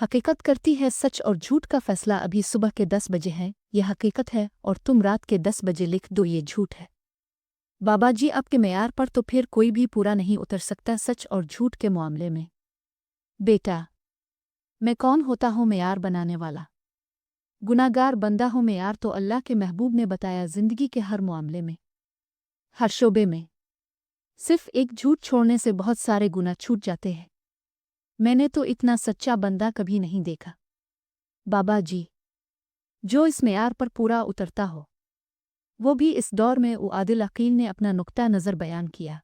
हकीकत करती है सच और झूठ का फैसला अभी सुबह के 10 बजे है। यह हकीकत है और तुम रात के 10 बजे लिख दो ये झूठ है। बाबा जी आपके मेयार पर तो फिर कोई भी पूरा नहीं उतर सकता सच और झूठ के मामले में। बेटा, मैं कौन होता हूँ मेयार बनाने वाला? गुनाहगार बंदा हूँ। मेयार तो अल्लाह के महबूब ने बताया जिंदगी के हर मामले में, हर शोबे में। सिर्फ एक झूठ छोड़ने से बहुत सारे गुनाह छूट जाते हैं। मैंने तो इतना सच्चा बंदा कभी नहीं देखा। बाबा जी, जो इस मेयार पर पूरा उतरता हो, वो भी इस दौर में आदिल अकील ने अपना नुक्ता नज़र बयान किया।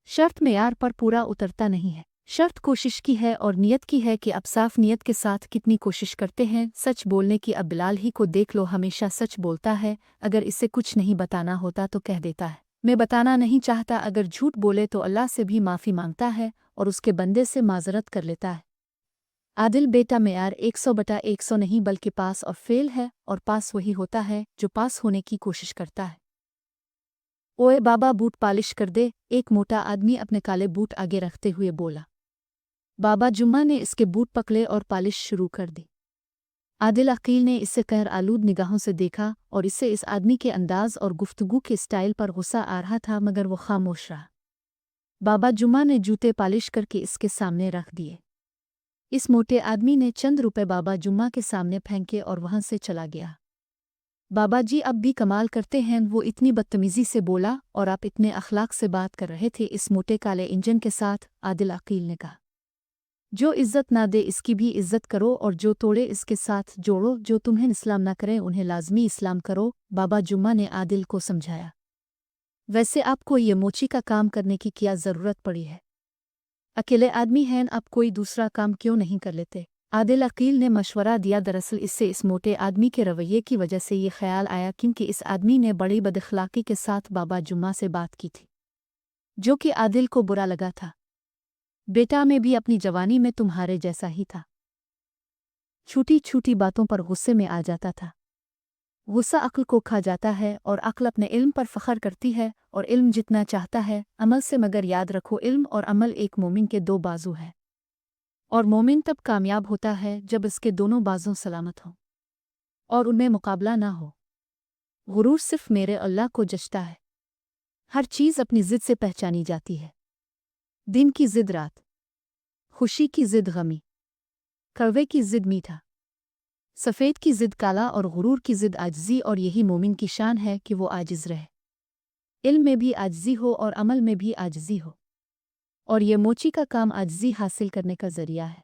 शर्त मेयार पर पूरा उतरता नहीं है, शर्त कोशिश की है और नियत की है कि अब साफ नियत के साथ कितनी कोशिश करते हैं सच बोलने की। अब बिलाल ही को देख लो, हमेशा सच बोलता है। अगर इसे कुछ नहीं बताना होता तो कह देता है मैं बताना नहीं चाहता। अगर झूठ बोले तो अल्लाह से भी माफ़ी मांगता है और उसके बंदे से माजरत कर लेता है। आदिल बेटा, मेयार 100/100 नहीं बल्कि पास और फेल है, और पास वही होता है जो पास होने की कोशिश करता है। ओए बाबा, बूट पालिश कर दे, एक मोटा आदमी अपने काले बूट आगे रखते हुए बोला। बाबा जुम्मा ने इसके बूट पकड़े और पालिश शुरू कर दी। आदिल अकील ने इसे कहर आलूद निगाहों से देखा और इससे इस आदमी के अंदाज और गुफ्तगू के स्टाइल पर गुस्सा आ रहा था, मगर वो खामोश रहा। बाबा जुम्मा ने जूते पालिश करके इसके सामने रख दिए। इस मोटे आदमी ने चंद रुपए बाबा जुम्मा के सामने फेंके और वहां से चला गया। बाबा जी अब भी कमाल करते हैं, वो इतनी बदतमीजी से बोला और आप इतने अखलाक से बात कर रहे थे इस मोटे काले इंजन के साथ। आदिल अकील ने कहा, जो इज्जत ना दे इसकी भी इज्जत करो और जो तोड़े इसके साथ जोड़ो। जो तुम्हें इस्लाम ना करें उन्हें लाजमी इस्लाम करो। बाबा जुम्मा ने आदिल को समझाया, वैसे आपको ये मोची का काम करने की क्या ज़रूरत पड़ी है? अकेले आदमी हैं, आप कोई दूसरा काम क्यों नहीं कर लेते? आदिल अकील ने मशवरा दिया। दरअसल इससे इस मोटे आदमी के रवैये की वजह से ये ख्याल आया क्योंकि इस आदमी ने बड़ी बदअखलाकी के साथ बाबा जुम्मा से बात की थी, जो कि आदिल को बुरा लगा था। बेटा, मैं भी अपनी जवानी में तुम्हारे जैसा ही था, छोटी छोटी बातों पर गुस्से में आ जाता था। गुस्सा अक्ल को खा जाता है और अक्ल अपने इल्म पर फ़ख्र करती है और इल्म जितना चाहता है अमल से। मगर याद रखो, इल्म और अमल एक मोमिन के दो बाजू है, और मोमिन तब कामयाब होता है जब इसके दोनों बाजू सलामत हों और उनमें मुकाबला ना हो। गुरूर सिर्फ मेरे अल्लाह को जचता है। हर चीज़ अपनी ज़िद से पहचानी जाती है। दिन की ज़िद रात, खुशी की ज़िद गमी, कड़वे की ज़िद मीठा, सफ़ेद की ज़िद काला और गुरूर की ज़िद आजिज़ी। और यही मोमिन की शान है कि वो आजिज़ रहे, इल्म में भी आजिज़ी हो और अमल में भी आजिज़ी हो। और ये मोची का काम आजिज़ी हासिल करने का ज़रिया है।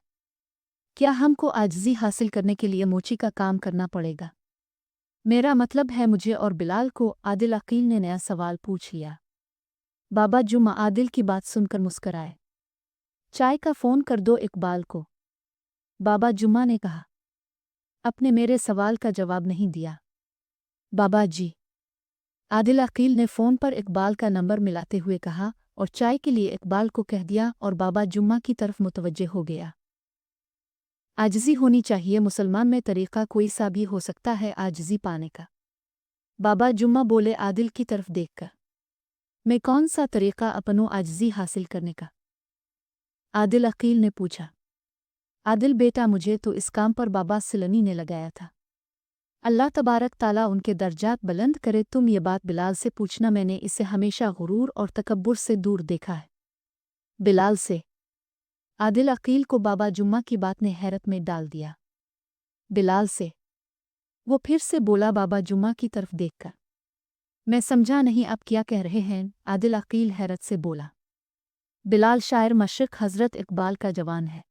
क्या हमको आजिज़ी हासिल करने के लिए मोची का काम करना पड़ेगा? मेरा मतलब है मुझे और बिलाल को। आदिल अकील ने नया सवाल पूछ लिया। बाबा जुम्मा आदिल की बात सुनकर मुस्कराए। चाय का फ़ोन कर दो इकबाल को, बाबा जुम्मा ने कहा। अपने मेरे सवाल का जवाब नहीं दिया। बाबा जी, आदिल अकील ने फ़ोन पर इकबाल का नंबर मिलाते हुए कहा और चाय के लिए इकबाल को कह दिया और बाबा जुम्मा की तरफ मुतवज्जे हो गया। आजिज़ी होनी चाहिए। मुसलमान में तरीक़ा कोई सा भी हो सकता है आजिज़ी पाने का। बाबा जुम्मा बोले आदिल की तरफ देखकर, मैं कौन सा तरीक़ा अपनूं आजिज़ी हासिल करने का? आदिल अकील ने पूछा। आदिल बेटा, मुझे तो इस काम पर बाबा सिलनी ने लगाया था। अल्लाह तबारक ताला उनके दर्जात बुलंद करे। तुम ये बात बिलाल से पूछना, मैंने इसे हमेशा गुरूर और तकब्बुर से दूर देखा है। बिलाल से? आदिल अकील को बाबा जुम्मा की बात ने हैरत में डाल दिया। बिलाल से? वो फिर से बोला बाबा जुम्मा की तरफ देखकर। मैं समझा नहीं आप क्या कह रहे हैं। आदिल अकील हैरत से बोला। बिलाल शायर मशरिक़ हज़रत इकबाल का जवान है,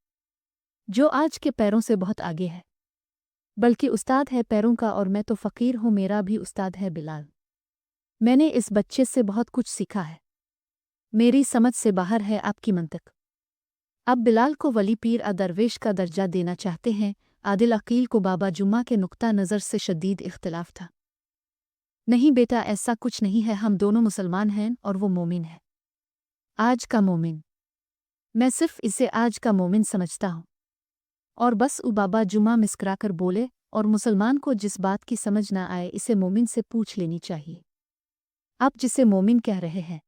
जो आज के पैरों से बहुत आगे है, बल्कि उस्ताद है पैरों का। और मैं तो फ़कीर हूँ, मेरा भी उस्ताद है बिलाल। मैंने इस बच्चे से बहुत कुछ सीखा है, मेरी समझ से बाहर है आपकी मंतक। अब बिलाल को वली पीर दरवेश का दर्जा देना चाहते हैं। आदिल अकील को बाबा जुम्मा के नुक्ता नज़र से शदीद इख्तिलाफ था। नहीं बेटा, ऐसा कुछ नहीं है, हम दोनों मुसलमान हैं और वो मोमिन है, आज का मोमिन। मैं सिर्फ इसे आज का मोमिन समझता हूँ। और बस बाबा जुम्मा मुस्कुराकर बोले, और मुसलमान को जिस बात की समझ ना आए इसे मोमिन से पूछ लेनी चाहिए। आप जिसे मोमिन कह रहे हैं,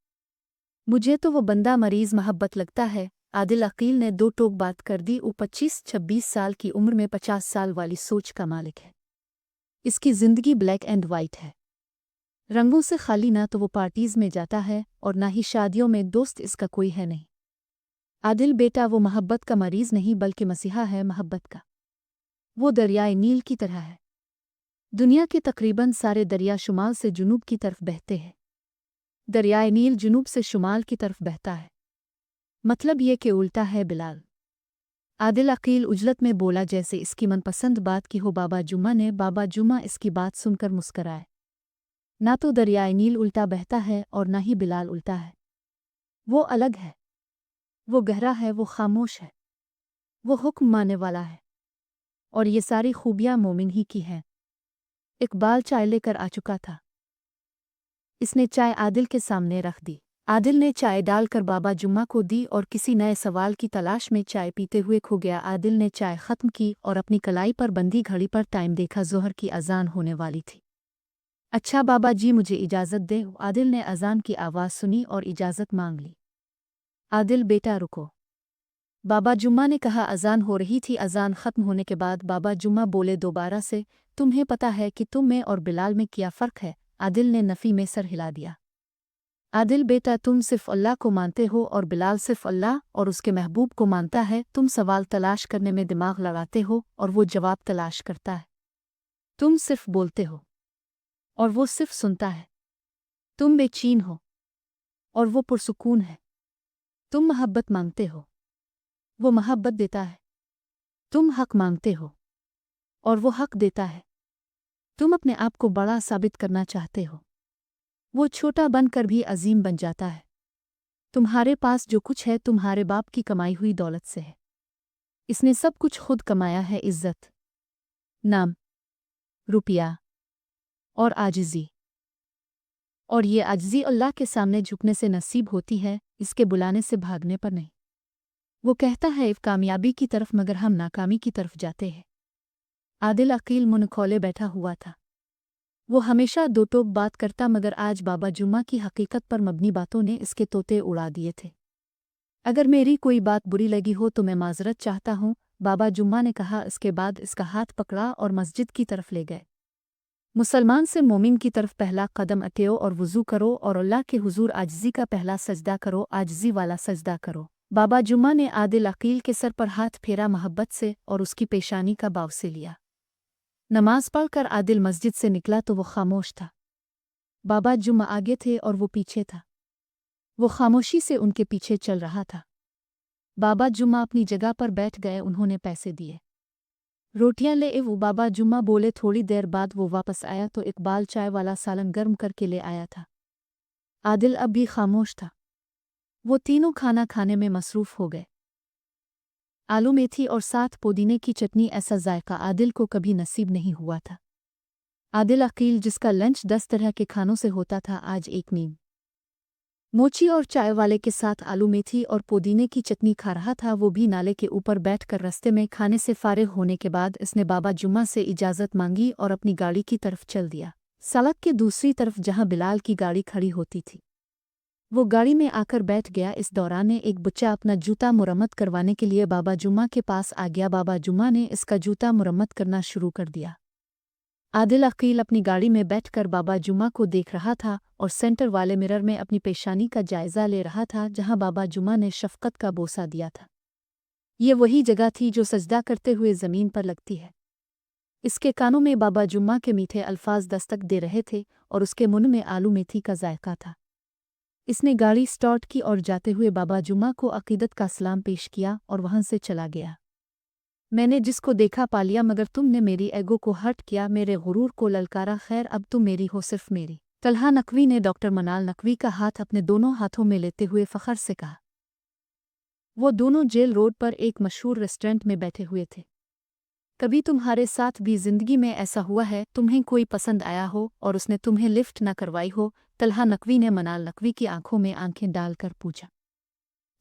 मुझे तो वो बंदा मरीज़ मोहब्बत लगता है। आदिल अकील ने दो टोक बात कर दी। वो 25-26 साल की उम्र में 50 साल वाली सोच का मालिक है। इसकी जिंदगी ब्लैक एंड वाइट है, रंगों से खाली। ना तो वो पार्टीज में जाता है और ना ही शादियों में दोस्त इसका कोई है नहीं। आदिल बेटा वो मोहब्बत का मरीज नहीं बल्कि मसीहा है मोहब्बत का। वो दरियाए नील की तरह है। दुनिया के तकरीबन सारे दरिया शुमाल से जुनूब की तरफ बहते हैं। दरियाए नील जुनूब से शुमाल की तरफ बहता है, मतलब ये कि उल्टा है बिलाल। आदिल अकील उजलत में बोला जैसे इसकी मनपसंद बात की हो। बाबा जुम्मा ने बाबा जुम्मा इसकी बात सुनकर मुस्कराए। ना तो दरियाए नील उल्टा बहता है और ना ही बिलाल उल्टा है। वो अलग है, वो गहरा है, वो खामोश है, वो हुक्म मानने वाला है, और ये सारी खूबियां मोमिन ही की हैं। इकबाल चाय लेकर आ चुका था। इसने चाय आदिल के सामने रख दी। आदिल ने चाय डालकर बाबा जुम्मा को दी और किसी नए सवाल की तलाश में चाय पीते हुए खो गया। आदिल ने चाय ख़त्म की और अपनी कलाई पर बंधी घड़ी पर टाइम देखा। ज़ोहर की अजान होने वाली थी। अच्छा बाबा जी मुझे इजाज़त दे। आदिल ने अजान की आवाज़ सुनी और इजाज़त मांग ली। आदिल बेटा रुको, बाबा जुम्मा ने कहा। अजान हो रही थी। अजान ख़त्म होने के बाद बाबा जुम्मा बोले दोबारा से, तुम्हें पता है कि तुम में और बिलाल में क्या फ़र्क है? आदिल ने नफ़ी में सर हिला दिया। आदिल बेटा तुम सिर्फ़ अल्लाह को मानते हो और बिलाल सिर्फ़ अल्लाह और उसके महबूब को मानता है। तुम सवाल तलाश करने में दिमाग लगाते हो और वो जवाब तलाश करता है। तुम सिर्फ़ बोलते हो और वो सिर्फ़ सुनता है। तुम बेचैन हो और वो पुरसुकून है। तुम मोहब्बत मांगते हो, वो मोहब्बत देता है। तुम हक मांगते हो और वो हक देता है। तुम अपने आप को बड़ा साबित करना चाहते हो, वो छोटा बनकर भी अजीम बन जाता है। तुम्हारे पास जो कुछ है तुम्हारे बाप की कमाई हुई दौलत से है। इसने सब कुछ खुद कमाया है, इज्जत, नाम, रुपया और आजिज़ी। और ये आजिज़ी अल्लाह के सामने झुकने से नसीब होती है, इसके बुलाने से भागने पर नहीं। वो कहता है कामयाबी की तरफ मगर हम नाकामी की तरफ जाते हैं। आदिल अकील मुँह खोले बैठा हुआ था। वो हमेशा दो टोक बात करता मगर आज बाबा जुम्मा की हकीकत पर मबनी बातों ने इसके तोते उड़ा दिए थे। अगर मेरी कोई बात बुरी लगी हो तो मैं माजरत चाहता हूँ, बाबा जुम्मा ने कहा। इसके बाद इसका हाथ पकड़ा और मस्जिद की तरफ ले गए। मुसलमान से मोमिन की तरफ पहला कदम अटेओ और वुज़ू करो और अल्लाह के हुजूर आजिज़ी का पहला सजदा करो, आजिज़ी वाला सजदा करो। बाबा जुम्मा ने आदिल अकील के सर पर हाथ फेरा मोहब्बत से और उसकी पेशानी का बाव से लिया। नमाज पढ़कर आदिल मस्जिद से निकला तो वो खामोश था। बाबा जुम्मा आगे थे और वो पीछे था। वो खामोशी से उनके पीछे चल रहा था। बाबा जुम्मा अपनी जगह पर बैठ गए। उन्होंने पैसे दिए, रोटियां ले वो बाबा जुम्मा बोले। थोड़ी देर बाद वो वापस आया तो इकबाल चाय वाला सालन गर्म करके ले आया था। आदिल अब भी खामोश था। वो तीनों खाना खाने में मसरूफ़ हो गए। आलू मेथी और साथ पुदीने की चटनी, ऐसा जायका आदिल को कभी नसीब नहीं हुआ था। आदिल अकील जिसका लंच 10 तरह के खानों से होता था, आज एक नीम मोची और चाय वाले के साथ आलू मेथी और पुदीने की चटनी खा रहा था। वो भी नाले के ऊपर बैठकर रास्ते में खाने से फारिग होने के बाद इसने बाबा जुम्मा से इजाज़त मांगी और अपनी गाड़ी की तरफ चल दिया। सड़क के दूसरी तरफ जहां बिलाल की गाड़ी खड़ी होती थी, वो गाड़ी में आकर बैठ गया। इस दौरान एक बच्चा अपना जूता मुरम्मत करवाने के लिए बाबा जुम्मा के पास आ गया। बाबा जुम्मा ने इसका जूता मुरम्मत करना शुरू कर दिया। आदिल अकील अपनी गाड़ी में बैठकर बाबा जुम्मा को देख रहा था और सेंटर वाले मिरर में अपनी पेशानी का जायज़ा ले रहा था जहां बाबा जुम्मा ने शफ़क़त का बोसा दिया था। ये वही जगह थी जो सजदा करते हुए ज़मीन पर लगती है। इसके कानों में बाबा जुम्मा के मीठे अल्फाज दस्तक दे रहे थे और उसके मुंह में आलू मेथी का जायका था। इसने गाड़ी स्टार्ट की और जाते हुए बाबा जुम्मा को अकीदत का सलाम पेश किया और वहां से चला गया। मैंने जिसको देखा पा लिया मगर तुमने मेरी एगो को हर्ट किया, मेरे गुरूर को ललकारा। खैर अब तुम मेरी हो, सिर्फ मेरी। तलहा नकवी ने डॉक्टर मनाल नकवी का हाथ अपने दोनों हाथों में लेते हुए फ़ख्र से कहा। वो दोनों जेल रोड पर एक मशहूर रेस्टोरेंट में बैठे हुए थे। कभी तुम्हारे साथ भी ज़िंदगी में ऐसा हुआ है, तुम्हें कोई पसंद आया हो और उसने तुम्हें लिफ्ट न करवाई हो? तलहा नकवी ने मनाल नकवी की आंखों में आंखें डालकर पूछा।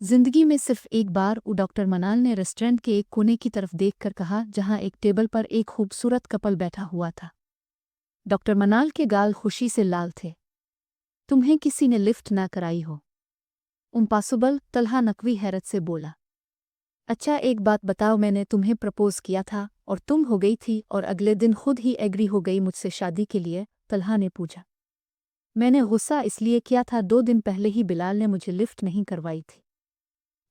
जिंदगी में सिर्फ एक बार, डॉक्टर मनाल ने रेस्टोरेंट के एक कोने की तरफ देखकर कहा जहां एक टेबल पर एक खूबसूरत कपल बैठा हुआ था। डॉक्टर मनाल के गाल खुशी से लाल थे। तुम्हें किसी ने लिफ्ट ना कराई हो? इम्पॉसिबल, तलहा नकवी हैरत से बोला। अच्छा एक बात बताओ, मैंने तुम्हें प्रपोज किया था और तुम हो गई थी और अगले दिन खुद ही एग्री हो गई मुझसे शादी के लिए, तलहा ने पूछा। मैंने गुस्सा इसलिए किया था, 2 दिन पहले ही बिलाल ने मुझे लिफ्ट नहीं करवाई थी।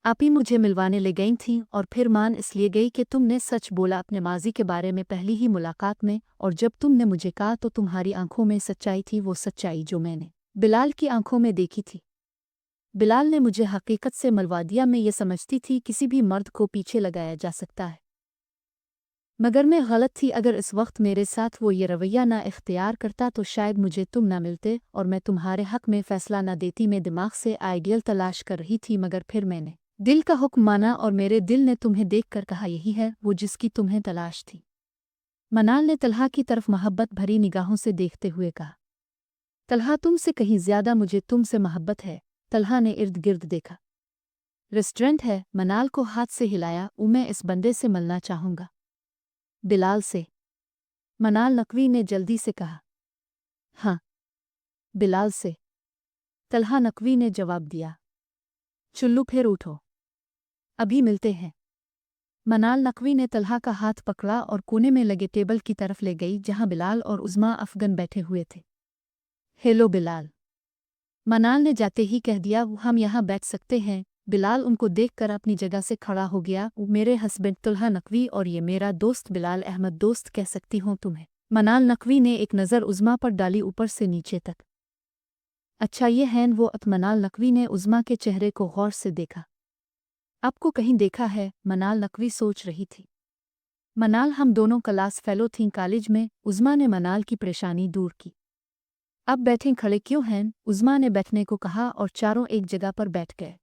आप ही मुझे मिलवाने ले गई थीं और फिर मान इसलिए गई कि तुमने सच बोला अपने माजी के बारे में पहली ही मुलाकात में, और जब तुमने मुझे कहा तो तुम्हारी आंखों में सच्चाई थी, वो सच्चाई जो मैंने बिलाल की आंखों में देखी थी। बिलाल ने मुझे हकीकत से मिलवा दिया। मैं ये समझती थी किसी भी मर्द को पीछे लगाया जा सकता है, मगर मैं गलत थी। अगर इस वक्त मेरे साथ वो ये रवैया ना इख्तियार करता तो शायद मुझे तुम ना मिलते और मैं तुम्हारे हक में फ़ैसला ना देती। मैं दिमाग से आइडियल तलाश कर रही थी, मगर फिर मैंने दिल का हुक्म माना और मेरे दिल ने तुम्हें देखकर कहा यही है वो जिसकी तुम्हें तलाश थी। मनाल ने तलहा की तरफ मोहब्बत भरी निगाहों से देखते हुए कहा। तलहा, तुमसे कहीं ज्यादा मुझे तुमसे मोहब्बत है। तलहा ने इर्द गिर्द देखा। रेस्टोरेंट है, मनाल को हाथ से हिलाया। मैं इस बंदे से मिलना चाहूंगा। बिलाल से? मनाल नकवी ने जल्दी से कहा। हाँ, बिलाल से, तलहा नकवी ने जवाब दिया। चुल्लू फिर उठो, अभी मिलते हैं। मनाल नकवी ने तलहा का हाथ पकड़ा और कोने में लगे टेबल की तरफ ले गई जहां बिलाल और उज़्मा अफगन बैठे हुए थे। हेलो बिलाल, मनाल ने जाते ही कह दिया। हम यहाँ बैठ सकते हैं। बिलाल उनको देखकर अपनी जगह से खड़ा हो गया। मेरे हस्बैंड तलहा नकवी और ये मेरा दोस्त बिलाल अहमद। दोस्त कह सकती हूँ तुम्हें। मनाल नकवी ने एक नज़र उज़्मा पर डाली, ऊपर से नीचे तक। अच्छा ये हैं वो? मनाल नकवी ने उज़्मा के चेहरे को गौर से देखा। आपको कहीं देखा है? मनाल नकवी सोच रही थी। मनाल, हम दोनों क्लास फेलो थीं कॉलेज में। उज़्मा ने मनाल की परेशानी दूर की। अब बैठें, खड़े क्यों हैं? उज़्मा ने बैठने को कहा और चारों एक जगह पर बैठ गए।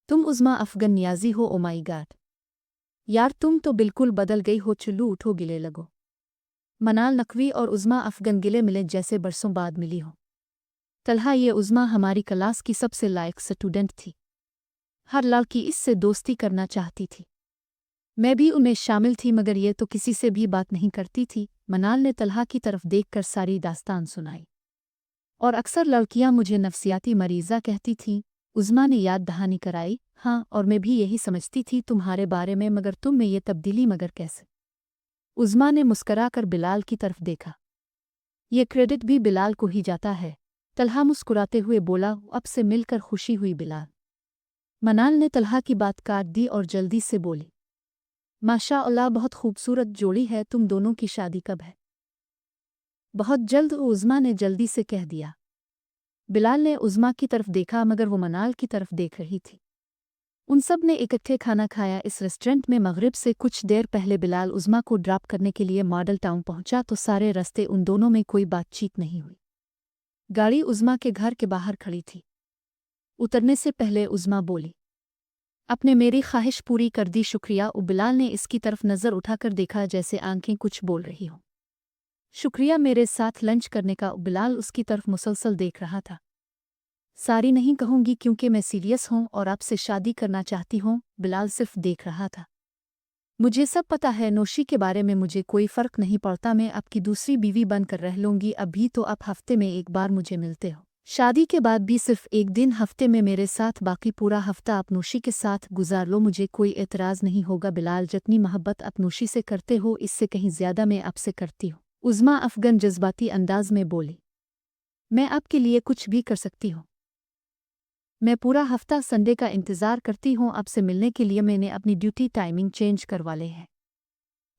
तुम उज़्मा अफगन नियाज़ी हो? ओ माई गॉड यार, तुम तो बिल्कुल बदल गई हो। चुल्लू उठो, गिले लगो। मनाल नकवी और उज़्मा अफगन गिले मिले जैसे बरसों बाद मिली हो। तलहा, ये उज़्मा हमारी क्लास की सबसे लायक स्टूडेंट थी। हर लड़की इससे दोस्ती करना चाहती थी। मैं भी उनमें शामिल थी, मगर ये तो किसी से भी बात नहीं करती थी। मनाल ने तलहा की तरफ देखकर सारी दास्तान सुनाई। और अक्सर लड़कियां मुझे नफसियाती मरीज़ा कहती थीं। उज़्मा ने याद दहानी कराई। हाँ, और मैं भी यही समझती थी तुम्हारे बारे में, मगर तुम में ये तब्दीली मगर कैसे? उज़्मा ने मुस्कराकर बिलाल की तरफ देखा। ये क्रेडिट भी बिलाल को ही जाता है। तलहा मुस्कुराते हुए बोला। अब से मिलकर खुशी हुई बिलाल। मनाल ने तलहा की बात काट दी और जल्दी से बोली। माशा अल्लाह, बहुत खूबसूरत जोड़ी है। तुम दोनों की शादी कब है? बहुत जल्द, उज़्मा ने जल्दी से कह दिया। बिलाल ने उज़्मा की तरफ देखा, मगर वो मनाल की तरफ देख रही थी। उन सब ने इकट्ठे खाना खाया इस रेस्टोरेंट में। मगरिब से कुछ देर पहले बिलाल उज़्मा को ड्रॉप करने के लिए मॉडल टाउन पहुंचा तो सारे रास्ते उन दोनों में कोई बातचीत नहीं हुई। गाड़ी उज़्मा के घर के बाहर खड़ी थी। उतरने से पहले उज़्मा बोली, आपने मेरी ख्वाहिश पूरी कर दी, शुक्रिया। बिलाल ने इसकी तरफ नज़र उठाकर देखा जैसे आंखें कुछ बोल रही हों। शुक्रिया मेरे साथ लंच करने का। बिलाल उसकी तरफ मुसलसल देख रहा था। सारी नहीं कहूंगी क्योंकि मैं सीरियस हूं और आपसे शादी करना चाहती हूं। बिलाल सिर्फ देख रहा था। मुझे सब पता है नौशी के बारे में, मुझे कोई फ़र्क नहीं पड़ता। मैं आपकी दूसरी बीवी बनकर रह लूंगी। अभी तो आप हफ्ते में एक बार मुझे मिलते हो। शादी के बाद भी सिर्फ एक दिन हफ्ते में मेरे साथ, बाकी पूरा हफ्ता आप नौशी के साथ गुजार लो। मुझे कोई एतराज़ नहीं होगा। बिलाल, जितनी मोहब्बत आप नौशी से करते हो इससे कहीं ज़्यादा मैं आपसे करती हूँ। उज़्मा अफगन जज्बाती अंदाज में बोली। मैं आपके लिए कुछ भी कर सकती हूँ। मैं पूरा हफ्ता संडे का इंतज़ार करती हूँ आपसे मिलने के लिए। मैंने अपनी ड्यूटी टाइमिंग चेंज करवा ली है।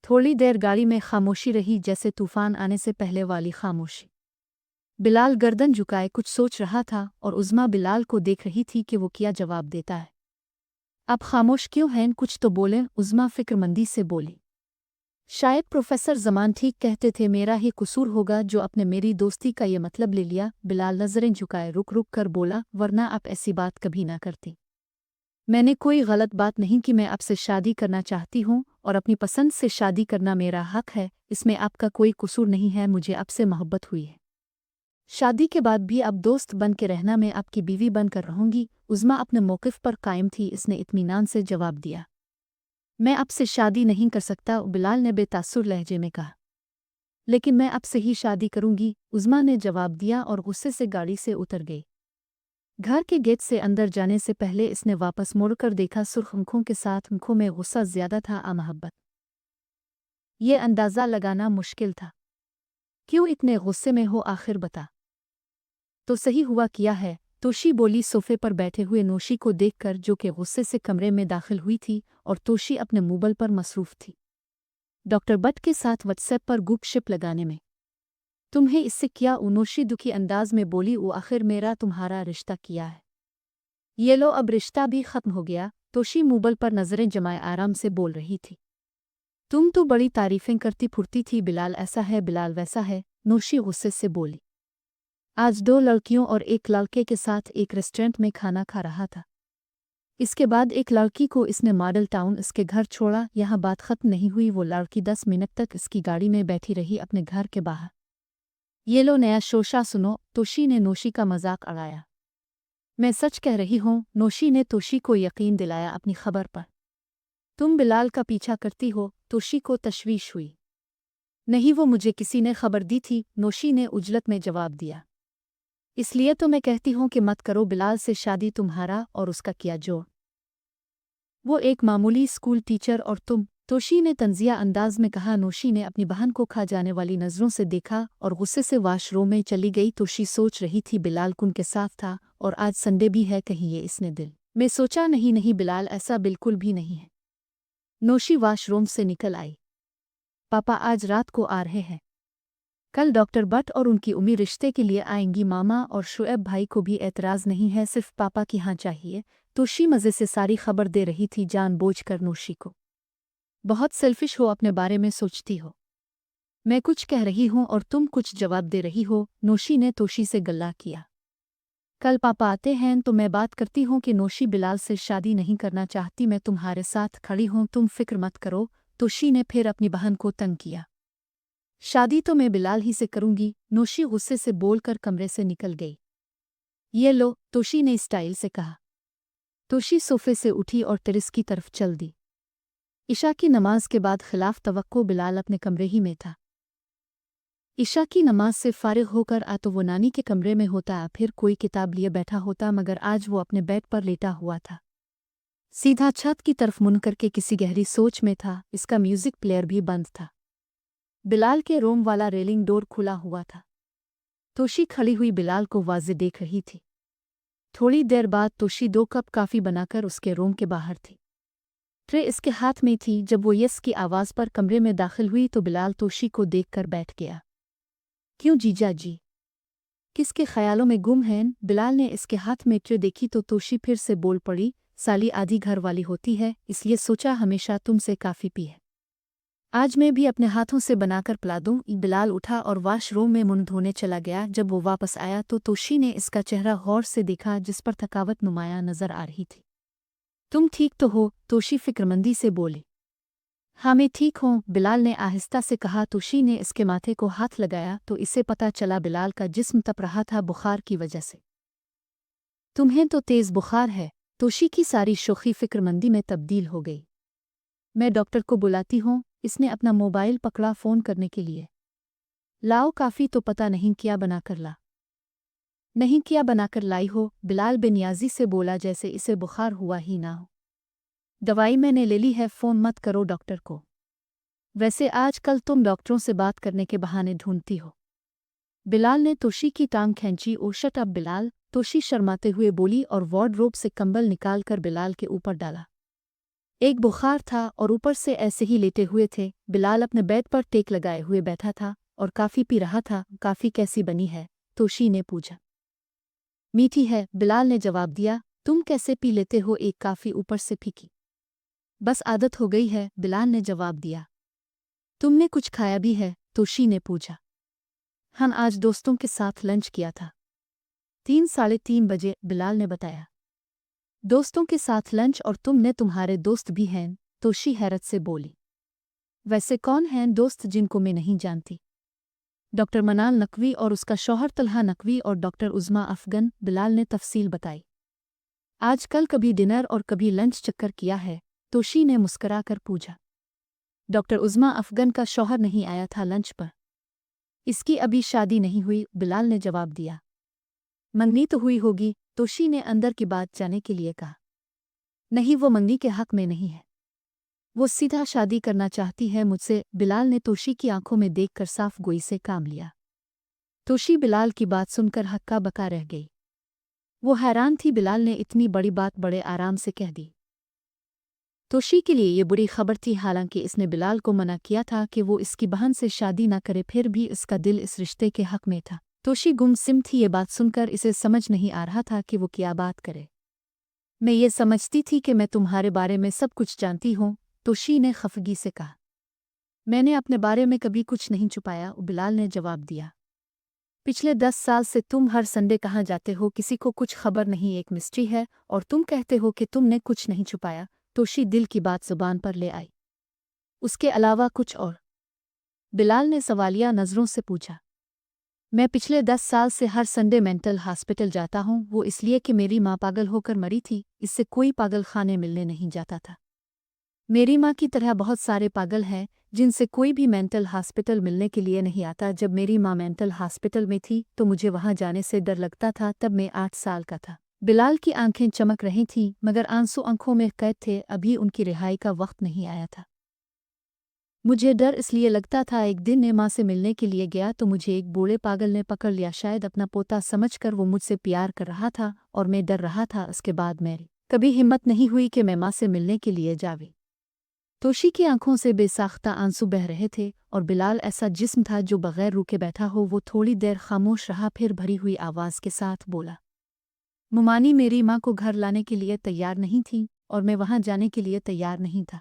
थोड़ी देर गाड़ी में खामोशी रही, जैसे तूफान आने से पहले वाली खामोशी। बिलाल गर्दन झुकाए कुछ सोच रहा था और उज़्मा बिलाल को देख रही थी कि वो क्या जवाब देता है। आप खामोश क्यों हैं? कुछ तो बोलें। उज़्मा फिक्रमंदी से बोली। शायद प्रोफेसर ज़मान ठीक कहते थे, मेरा ही कसूर होगा जो आपने मेरी दोस्ती का ये मतलब ले लिया। बिलाल नज़रें झुकाए रुक रुक कर बोला, वरना आप ऐसी बात कभी ना करती। मैंने कोई गलत बात नहीं की। मैं आपसे शादी करना चाहती हूँ और अपनी पसंद से शादी करना मेरा हक है। इसमें आपका कोई कसूर नहीं है। मुझे आपसे मोहब्बत हुई है। शादी के बाद भी आप दोस्त बन के रहना, मैं आपकी बीवी बनकर रहूंगी। उज़्मा अपने मौक़िफ़ पर कायम थी। इसने इत्मीनान से जवाब दिया। मैं आपसे शादी नहीं कर सकता, बिलाल ने बेतासुर लहजे में कहा। लेकिन मैं आपसे ही शादी करूंगी, उज़्मा ने जवाब दिया और गुस्से से गाड़ी से उतर गई। घर के गेट से अंदर जाने से पहले इसने वापस मुड़कर देखा। सुर्ख आंखों के साथ आंखों में गुस्सा ज्यादा था आ मोहब्बत। ये अंदाज़ा लगाना मुश्किल था। क्यों इतने गुस्से में हो आखिर बता तो सही हुआ किया है, तोशी बोली सोफे पर बैठे हुए नोशी को देखकर, जो कि गुस्से से कमरे में दाखिल हुई थी और तोशी अपने मोबाइल पर मसरूफ थी डॉक्टर बट के साथ व्हाट्सएप पर गुपशप लगाने में। तुम्हें इससे क्या? नोशी दुखी अंदाज में बोली। वो आखिर मेरा तुम्हारा रिश्ता किया है, ये लो अब रिश्ता भी खत्म हो गया। तोशी मोबाइल पर नजरें जमाए आराम से बोल रही थी। तुम तो बड़ी तारीफें करती फुरती थी, बिलाल ऐसा है बिलाल वैसा है, नोशी गुस्से से बोली। आज 2 लड़कियों और एक लड़के के साथ एक रेस्टोरेंट में खाना खा रहा था। इसके बाद एक लड़की को इसने मॉडल टाउन इसके घर छोड़ा। यहाँ बात खत्म नहीं हुई। वो लड़की 10 मिनट तक इसकी गाड़ी में बैठी रही अपने घर के बाहर। ये लो नया शोशा सुनो, तोशी ने नोशी का मजाक उड़ाया। मैं सच कह रही हूँ, नोशी ने तोशी को यकीन दिलाया अपनी खबर पर। तुम बिलाल का पीछा करती हो? तोशी को तशवीश हुई। नहीं, वो मुझे किसी ने खबर दी थी, नोशी ने उजलत में जवाब दिया। इसलिए तो मैं कहती हूँ कि मत करो बिलाल से शादी, तुम्हारा और उसका क्या जोड़। वो एक मामूली स्कूल टीचर और तुम। तोशी ने तंजिया अंदाज में कहा। नोशी ने अपनी बहन को खा जाने वाली नजरों से देखा और गुस्से से वाशरूम में चली गई। तोशी सोच रही थी बिलाल उनके साथ था और आज संडे भी है, कहीं ये इसने दिल में सोचा नहीं। नहीं बिलाल, ऐसा बिल्कुल भी नहीं है। नोशी वाशरूम से निकल आई। पापा आज रात को आ रहे हैं। कल डॉक्टर बट और उनकी उम्मी रिश्ते के लिए आएंगी। मामा और शुएब भाई को भी एतराज़ नहीं है, सिर्फ पापा की हाँ चाहिए। तोशी मज़े से सारी खबर दे रही थी जानबूझकर नोशी को। बहुत सेल्फिश हो, अपने बारे में सोचती हो। मैं कुछ कह रही हूँ और तुम कुछ जवाब दे रही हो। नोशी ने तोशी से गल्ला किया। कल पापा आते हैं तो मैं बात करती हूँ कि नोशी बिलाल से शादी नहीं करना चाहती। मैं तुम्हारे साथ खड़ी हूँ, तुम फिक्र मत करो। तोशी ने फिर अपनी बहन को तंग किया। शादी तो मैं बिलाल ही से करूंगी, नोशी गुस्से से बोलकर कमरे से निकल गई। ये लो, तोशी ने स्टाइल से कहा। तोशी सोफे से उठी और टेरेस की तरफ चल दी। इशा की नमाज के बाद खिलाफ तवक्को बिलाल अपने कमरे ही में था। इशा की नमाज से फारिग होकर आ तो वो नानी के कमरे में होता, फिर कोई किताब लिए बैठा होता, मगर आज वो अपने बेड पर लेटा हुआ था, सीधा छत की तरफ मुन करके किसी गहरी सोच में था। इसका म्यूजिक प्लेयर भी बंद था। बिलाल के रूम वाला रेलिंग डोर खुला हुआ था। तोशी खड़ी हुई बिलाल को वाज़े देख रही थी। थोड़ी देर बाद तोशी 2 कप कॉफ़ी बनाकर उसके रूम के बाहर थी। ट्रे इसके हाथ में थी। जब वो यस की आवाज़ पर कमरे में दाखिल हुई तो बिलाल तोशी को देखकर बैठ गया। क्यों जीजा जी, किसके ख्यालों में गुम हैं? बिलाल ने इसके हाथ में ट्रे देखी तो तोशी फिर से बोल पड़ी। साली आधी घर वाली होती है, इसलिए सोचा हमेशा तुमसे काफ़ी पी है, आज मैं भी अपने हाथों से बनाकर पिला दूं। बिलाल उठा और वाशरूम में मुंह धोने चला गया। जब वो वापस आया तो तोशी ने इसका चेहरा गौर से देखा, जिस पर थकावट नुमाया नजर आ रही थी। तुम ठीक तो हो? तोशी फिक्रमंदी से बोली। हाँ मैं ठीक हूँ, बिलाल ने आहिस्ता से कहा। तोशी ने इसके माथे को हाथ लगाया तो इसे पता चला बिलाल का जिस्म तप रहा था बुखार की वजह से। तुम्हें तो तेज़ बुखार है। तोशी की सारी शोखी फिक्रमंदी में तब्दील हो गई। मैं डॉक्टर को बुलाती हूँ। इसने अपना मोबाइल पकड़ा फ़ोन करने के लिए। लाओ काफ़ी तो पता नहीं क्या बनाकर ला। नहीं क्या बनाकर लाई हो? बिलाल बेनियाजी से बोला, जैसे इसे बुखार हुआ ही ना हो। दवाई मैंने ले ली है, फ़ोन मत करो डॉक्टर को। वैसे आज कल तुम डॉक्टरों से बात करने के बहाने ढूंढती हो। बिलाल ने तोशी की टांग खींची। ओ शट अप बिलाल, तोशी शर्माते हुए बोली और वार्डरोब से कंबल निकालकर बिलाल के ऊपर डाला। एक बुखार था और ऊपर से ऐसे ही लेटे हुए थे। बिलाल अपने बेड पर टेक लगाए हुए बैठा था और काफ़ी पी रहा था। काफ़ी कैसी बनी है? तोशी ने पूछा। मीठी है, बिलाल ने जवाब दिया। तुम कैसे पी लेते हो एक काफ़ी ऊपर से फीकी? बस आदत हो गई है, बिलाल ने जवाब दिया। तुमने कुछ खाया भी है? तोशी ने पूछा। हम आज दोस्तों के साथ लंच किया था। 3 साढ़े 3 बजे, बिलाल ने बताया। दोस्तों के साथ लंच? और तुमने तुम्हारे दोस्त भी हैं? तोशी हैरत से बोली। वैसे कौन हैं दोस्त जिनको मैं नहीं जानती? डॉक्टर मनाल नकवी और उसका शौहर तलहा नकवी और डॉक्टर उज़्मा अफ़गन, बिलाल ने तफसील बताई। आजकल कभी डिनर और कभी लंच चक्कर किया है? तोशी ने मुस्करा कर पूछा। डॉक्टर उज़्मा अफ़गन का शौहर नहीं आया था लंच पर? इसकी अभी शादी नहीं हुई, बिलाल ने जवाब दिया। मंगनी तो हुई होगी, तोशी ने अंदर की बात जाने के लिए कहा। नहीं, वो मंगनी के हक में नहीं है। वो सीधा शादी करना चाहती है मुझसे। बिलाल ने तोशी की आंखों में देखकर साफ गोई से काम लिया। तोशी बिलाल की बात सुनकर हक्का बका रह गई। वो हैरान थी, बिलाल ने इतनी बड़ी बात बड़े आराम से कह दी। तोशी के लिए ये बुरी खबर थी, हालांकि इसने बिलाल को मना किया था कि वो इसकी बहन से शादी न करे, फिर भी इसका दिल इस रिश्ते के हक में था। तोशी गुमसिम थी, ये बात सुनकर इसे समझ नहीं आ रहा था कि वो क्या बात करे। मैं ये समझती थी कि मैं तुम्हारे बारे में सब कुछ जानती हूँ, तोशी ने खफगी से कहा। मैंने अपने बारे में कभी कुछ नहीं छुपाया, बिलाल ने जवाब दिया। पिछले 10 साल से तुम हर संडे कहाँ जाते हो, किसी को कुछ खबर नहीं, एक मिस्ट्री है, और तुम कहते हो कि तुमने कुछ नहीं छुपाया। तोशी दिल की बात जुबान पर ले आई। उसके अलावा कुछ और? बिलाल ने सवालिया नज़रों से पूछा। मैं पिछले 10 साल से हर संडे मेंटल हॉस्पिटल जाता हूँ, वो इसलिए कि मेरी माँ पागल होकर मरी थी। इससे कोई पागल खाने मिलने नहीं जाता था। मेरी माँ की तरह बहुत सारे पागल हैं जिनसे कोई भी मेंटल हॉस्पिटल मिलने के लिए नहीं आता। जब मेरी माँ मेंटल हॉस्पिटल में थी तो मुझे वहाँ जाने से डर लगता था। तब मैं 8 साल का था। बिलाल की आंखें चमक रही थीं, मगर आंसू आंखों में कैद थे। अभी उनकी रिहाई का वक्त नहीं आया था। मुझे डर इसलिए लगता था, एक दिन मैं माँ से मिलने के लिए गया तो मुझे एक बूढ़े पागल ने पकड़ लिया। शायद अपना पोता समझकर वो मुझसे प्यार कर रहा था और मैं डर रहा था। उसके बाद मेरी कभी हिम्मत नहीं हुई कि मैं माँ से मिलने के लिए जावे। तोशी की आंखों से बेसाख्ता आंसू बह रहे थे और बिलाल ऐसा जिस्म था जो बगैर रुके बैठा हो। वो थोड़ी देर खामोश रहा, फिर भरी हुई आवाज़ के साथ बोला। मुमानी मेरी माँ को घर लाने के लिए तैयार नहीं थी और मैं वहाँ जाने के लिए तैयार नहीं था।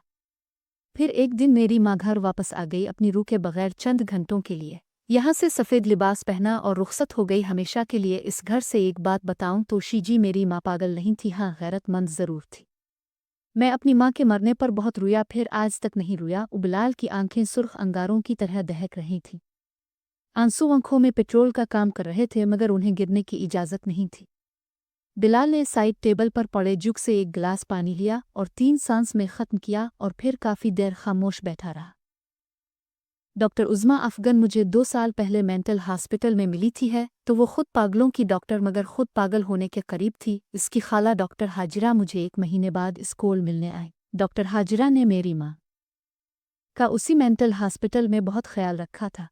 फिर एक दिन मेरी माँ घर वापस आ गई, अपनी रूह के बगैर चंद घंटों के लिए। यहाँ से सफ़ेद लिबास पहना और रुखसत हो गई हमेशा के लिए इस घर से। एक बात बताऊं तोशी जी, मेरी माँ पागल नहीं थी, हाँ गैरतमंद ज़रूर थी। मैं अपनी माँ के मरने पर बहुत रोया, फिर आज तक नहीं रोया। बिलाल की आंखें सुर्ख अंगारों की तरह दहक रही थीं। आंसू आंखों में पेट्रोल का काम कर रहे थे, मगर उन्हें गिरने की इजाज़त नहीं थी। बिलाल ने साइड टेबल पर पड़े जुग से एक गिलास पानी लिया और 3 सांस में ख़त्म किया और फिर काफ़ी देर खामोश बैठा रहा। डॉक्टर उज़्मा अफ़गन मुझे 2 साल पहले मेंटल हॉस्पिटल में मिली थी है तो वो खुद पागलों की डॉक्टर, मगर खुद पागल होने के करीब थी। इसकी खाला डॉक्टर हाजिरा मुझे 1 महीने बाद स्कूल मिलने आई। डॉक्टर हाजिरा ने मेरी माँ का उसी मेंटल हॉस्पिटल में बहुत ख्याल रखा था।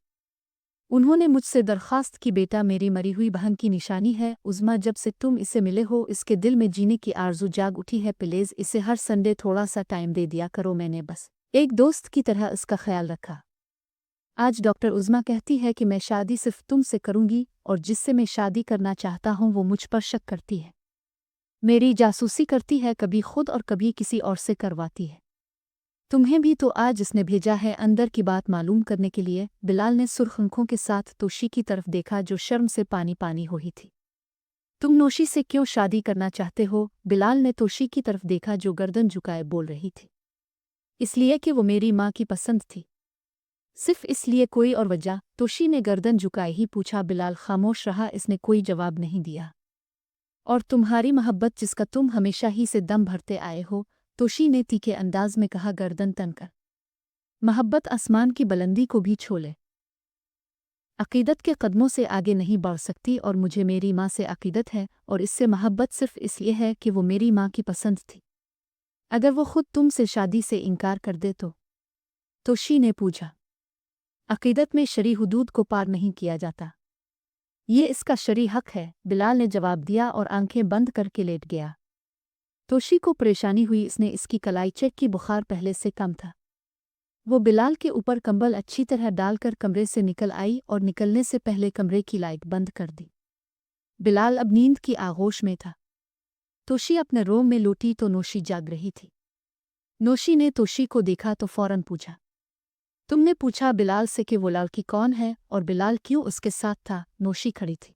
उन्होंने मुझसे दरख्वास्त की, बेटा मेरी मरी हुई बहन की निशानी है उज़्मा, जब से तुम इसे मिले हो इसके दिल में जीने की आरज़ू जाग उठी है। प्लीज़ इसे हर संडे थोड़ा सा टाइम दे दिया करो। मैंने बस एक दोस्त की तरह इसका ख्याल रखा। आज डॉक्टर उज़्मा कहती है कि मैं शादी सिर्फ तुमसे करूंगी और जिससे मैं शादी करना चाहता हूं वो मुझ पर शक करती है, मेरी जासूसी करती है, कभी खुद और कभी किसी और से करवाती है। तुम्हें भी तो आज इसने भेजा है अंदर की बात मालूम करने के लिए। बिलाल ने सुर्ख आंखों के साथ तोशी की तरफ देखा जो शर्म से पानी पानी हो ही थी। तुम नोशी से क्यों शादी करना चाहते हो? बिलाल ने तोशी की तरफ देखा जो गर्दन झुकाए बोल रही थी। इसलिए कि वो मेरी माँ की पसंद थी। सिर्फ इसलिए, कोई और वजह? तोशी ने गर्दन झुकाए ही पूछा। बिलाल खामोश रहा, इसने कोई जवाब नहीं दिया। और तुम्हारी मोहब्बत जिसका तुम हमेशा ही से दम भरते आए हो, तोशी ने तीखे अंदाज में कहा, गर्दन तनकर। मोहब्बत आसमान की बुलंदी को भी छोले अकीदत के कदमों से आगे नहीं बढ़ सकती, और मुझे मेरी माँ से अकीदत है और इससे मोहब्बत सिर्फ इसलिए है कि वो मेरी माँ की पसंद थी। अगर वो खुद तुमसे शादी से इनकार कर दे तो? तोशी ने पूछा। अकीदत में शरई हुदूद को पार नहीं किया जाता, ये इसका शरई हक है, बिलाल ने जवाब दिया और आंखें बंद करके लेट गया। तोशी को परेशानी हुई, इसने इसकी कलाई चेक की, बुखार पहले से कम था। वो बिलाल के ऊपर कंबल अच्छी तरह डालकर कमरे से निकल आई और निकलने से पहले कमरे की लाइट बंद कर दी। बिलाल अब नींद की आगोश में था। तोशी अपने रूम में लौटी तो नोशी जाग रही थी। नोशी ने तोशी को देखा तो फौरन पूछा, तुमने पूछा बिलाल से कि वो लड़की कौन है और बिलाल क्यों उसके साथ था? नोशी खड़ी थी।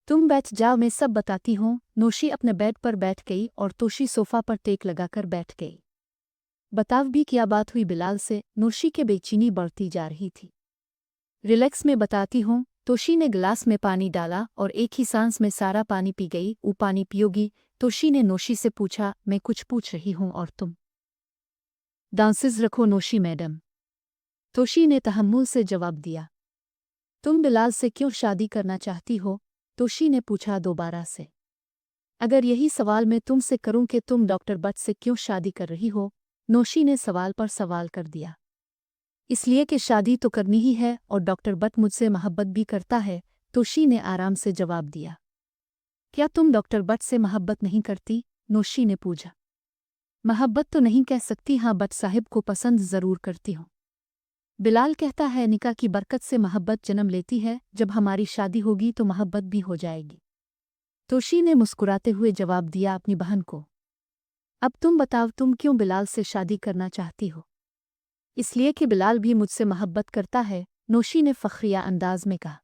तुम बैठ जाओ, मैं सब बताती हूँ। नोशी अपने बेड पर बैठ गई और तोशी सोफा पर टेक लगाकर बैठ गई। बताव भी क्या बात हुई बिलाल से? नोशी के बेचैनी बढ़ती जा रही थी। रिलैक्स में बताती हूँ। तोशी ने गिलास में पानी डाला और एक ही सांस में सारा पानी पी गई। वो पानी पियोगी? तोशी ने नोशी से पूछा। मैं कुछ पूछ रही हूँ और तुम डांसेस रखो नोशी मैडम, तोशी ने तहम्मुल से जवाब दिया। तुम बिलाल से क्यों शादी करना चाहती हो? तोशी ने पूछा दोबारा से। अगर यही सवाल मैं तुमसे करूं कि तुम डॉक्टर बट से क्यों शादी कर रही हो, नौशी ने सवाल पर सवाल कर दिया। इसलिए कि शादी तो करनी ही है और डॉक्टर बट मुझसे मोहब्बत भी करता है, तोशी ने आराम से जवाब दिया। क्या तुम डॉक्टर बट से मोहब्बत नहीं करती? नौशी ने पूछा। मोहब्बत तो नहीं कह सकती, हाँ बट साहिब को पसंद ज़रूर करती हूँ। बिलाल कहता है निकाह की बरकत से मोहब्बत जन्म लेती है, जब हमारी शादी होगी तो मोहब्बत भी हो जाएगी। तोशी ने मुस्कुराते हुए जवाब दिया अपनी बहन को। अब तुम बताओ, तुम क्यों बिलाल से शादी करना चाहती हो? इसलिए कि बिलाल भी मुझसे मोहब्बत करता है, नौशी ने फख्रिया अंदाज में कहा।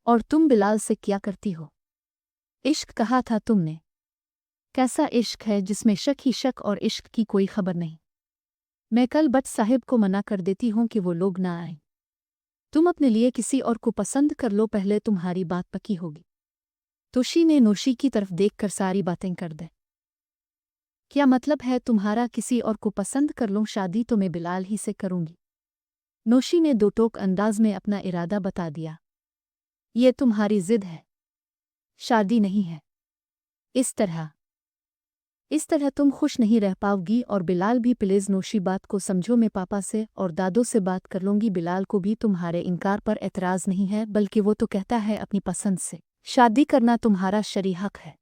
और तुम बिलाल से क्या करती हो? इश्क कहा था तुमने। कैसा इश्क है जिसमें शक ही शक और इश्क की कोई खबर नहीं। मैं कल बट साहिब को मना कर देती हूँ कि वो लोग ना आए। तुम अपने लिए किसी और को पसंद कर लो, पहले तुम्हारी बात पक्की होगी। तोशी ने नौशी की तरफ देखकर सारी बातें कर दे। क्या मतलब है तुम्हारा, किसी और को पसंद कर लूं? शादी तो मैं बिलाल ही से करूंगी। नौशी ने दो टोक अंदाज में अपना इरादा बता दिया। ये तुम्हारी जिद है, शादी नहीं है। इस तरह तुम खुश नहीं रह पाओगी। और बिलाल भी, प्लीज़ नौशी बात को समझो, मैं पापा से और दादो से बात कर लूंगी। बिलाल को भी तुम्हारे इनकार पर एतराज़ नहीं है, बल्कि वो तो कहता है अपनी पसंद से शादी करना तुम्हारा शरई हक है।